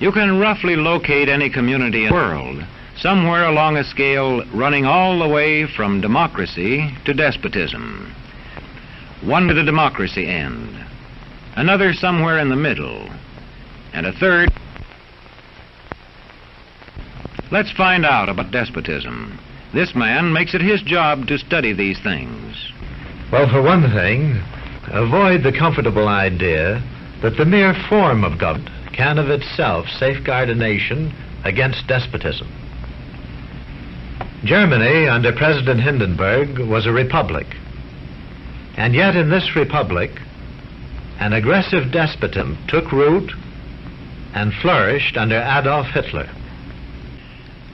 You can roughly locate any community in the world somewhere along a scale running all the way from democracy to despotism. One to the democracy end, another somewhere in the middle, and a third. Let's find out about despotism. This man makes it his job to study these things. Well, for one thing, avoid the comfortable idea that the mere form of government can of itself safeguard a nation against despotism. Germany, under President Hindenburg, was a republic. And yet in this republic, an aggressive despotism took root and flourished under Adolf Hitler.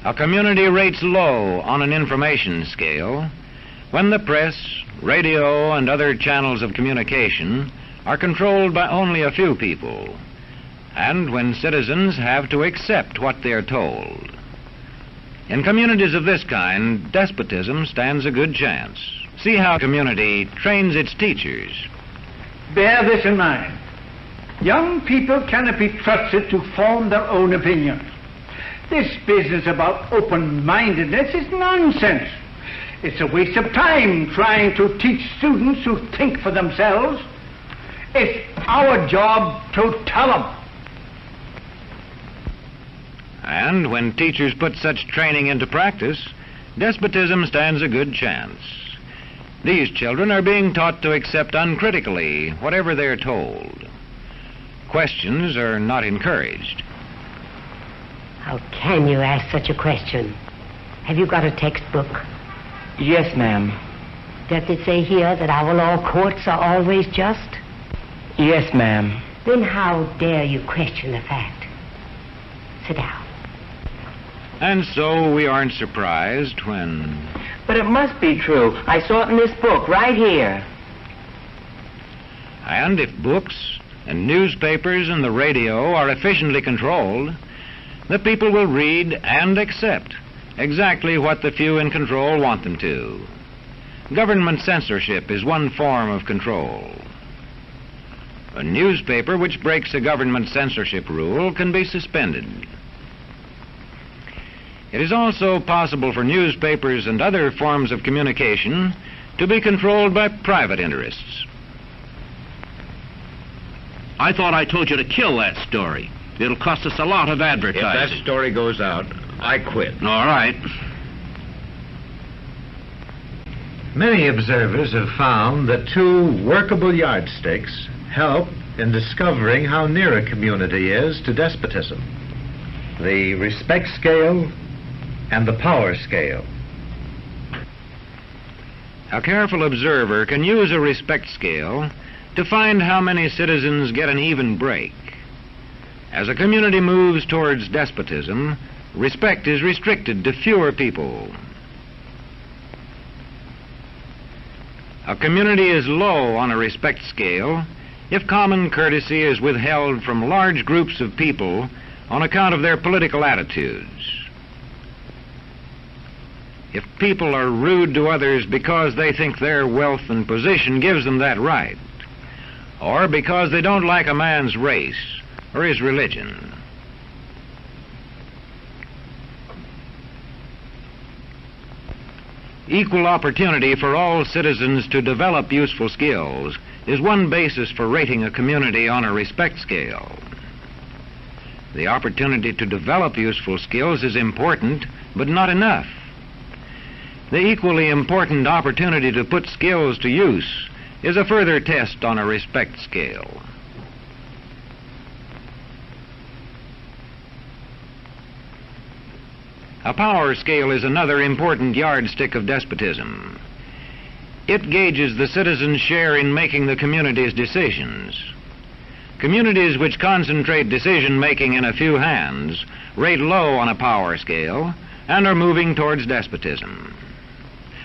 A community rates low on an information scale when the press, radio, and other channels of communication are controlled by only a few people, and when citizens have to accept what they're told. In communities of this kind, despotism stands a good chance. See how a community trains its teachers. Bear this in mind. Young people cannot be trusted to form their own opinions. This business about open-mindedness is nonsense. It's a waste of time trying to teach students who think for themselves. It's our job to tell them. And when teachers put such training into practice, despotism stands a good chance. These children are being taught to accept uncritically whatever they're told. Questions are not encouraged. How can you ask such a question? Have you got a textbook? Yes, ma'am. Does it say here that our law courts are always just? Yes, ma'am. Then how dare you question the fact? Sit down. And so we aren't surprised when... But it must be true. I saw it in this book right here. And if books and newspapers and the radio are efficiently controlled, the people will read and accept exactly what the few in control want them to. Government censorship is one form of control. A newspaper which breaks a government censorship rule can be suspended. It is also possible for newspapers and other forms of communication to be controlled by private interests. I thought I told you to kill that story. It'll cost us a lot of advertising. If that story goes out, I quit. All right. Many observers have found that two workable yardsticks help in discovering how near a community is to despotism: the respect scale and the power scale. A careful observer can use a respect scale to find how many citizens get an even break. As a community moves towards despotism, respect is restricted to fewer people. A community is low on a respect scale if common courtesy is withheld from large groups of people on account of their political attitudes. If people are rude to others because they think their wealth and position gives them that right, or because they don't like a man's race or his religion. Equal opportunity for all citizens to develop useful skills is one basis for rating a community on a respect scale. The opportunity to develop useful skills is important, but not enough. The equally important opportunity to put skills to use is a further test on a respect scale. A power scale is another important yardstick of despotism. It gauges the citizens' share in making the community's decisions. Communities which concentrate decision-making in a few hands rate low on a power scale and are moving towards despotism.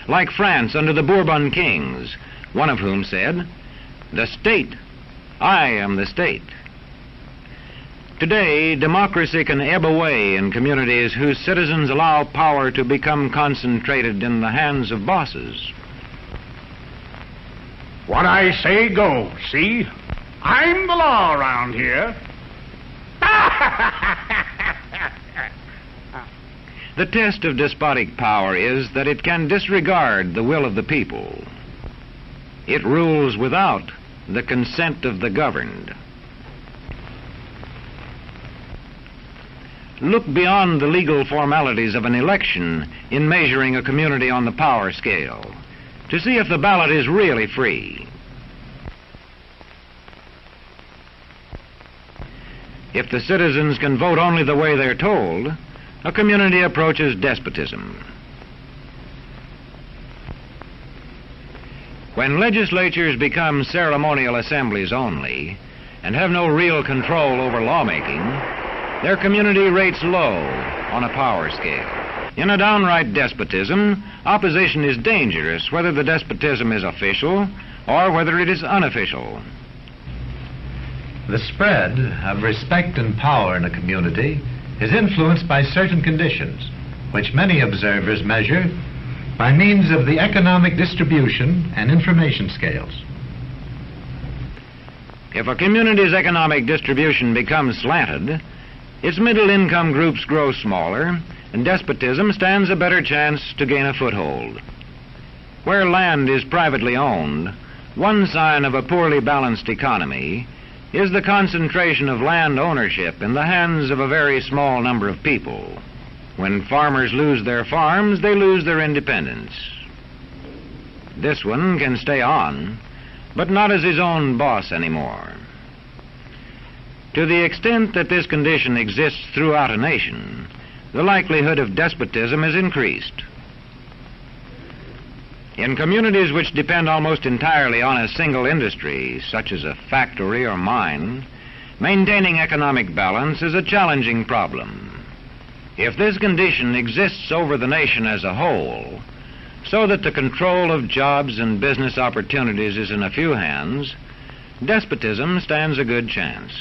Like France under the Bourbon kings, one of whom said, "The state, I am the state." Today, democracy can ebb away in communities whose citizens allow power to become concentrated in the hands of bosses. What I say goes, see? I'm the law around here. Ah! The test of despotic power is that it can disregard the will of the people. It rules without the consent of the governed. Look beyond the legal formalities of an election in measuring a community on the power scale to see if the ballot is really free. If the citizens can vote only the way they're told, a community approaches despotism. When legislatures become ceremonial assemblies only and have no real control over lawmaking, their community rates low on a power scale. In a downright despotism, opposition is dangerous whether the despotism is official or whether it is unofficial. The spread of respect and power in a community is influenced by certain conditions, which many observers measure by means of the economic distribution and information scales. If a community's economic distribution becomes slanted, its middle-income groups grow smaller, and despotism stands a better chance to gain a foothold. Where land is privately owned, one sign of a poorly balanced economy is the concentration of land ownership in the hands of a very small number of people. When farmers lose their farms, they lose their independence. This one can stay on, but not as his own boss anymore. To the extent that this condition exists throughout a nation, the likelihood of despotism is increased. In communities which depend almost entirely on a single industry, such as a factory or mine, maintaining economic balance is a challenging problem. If this condition exists over the nation as a whole, so that the control of jobs and business opportunities is in a few hands, despotism stands a good chance.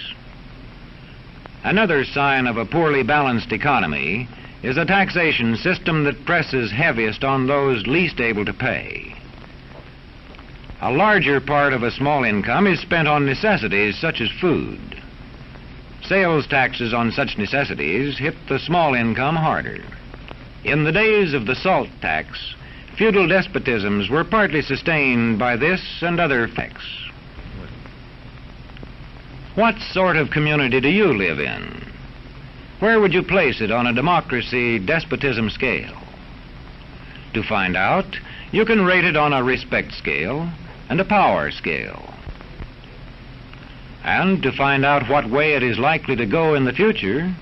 Another sign of a poorly balanced economy is a taxation system that presses heaviest on those least able to pay. A larger part of a small income is spent on necessities such as food. Sales taxes on such necessities hit the small income harder. In the days of the salt tax, feudal despotisms were partly sustained by this and other effects. What sort of community do you live in? Where would you place it on a democracy-despotism scale? To find out, you can rate it on a respect scale and a power scale. And to find out what way it is likely to go in the future,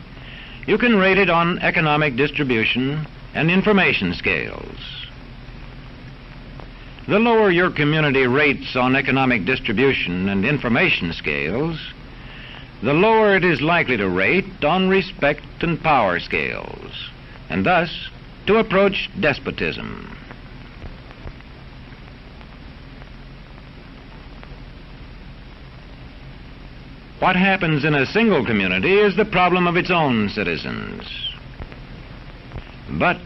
you can rate it on economic distribution and information scales. The lower your community rates on economic distribution and information scales, the lower it is likely to rate on respect and power scales, and thus to approach despotism. What happens in a single community is the problem of its own citizens. But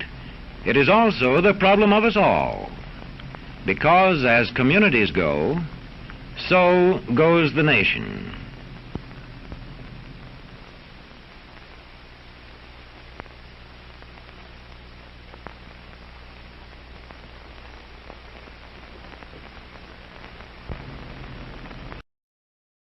it is also the problem of us all, because as communities go, so goes the nation.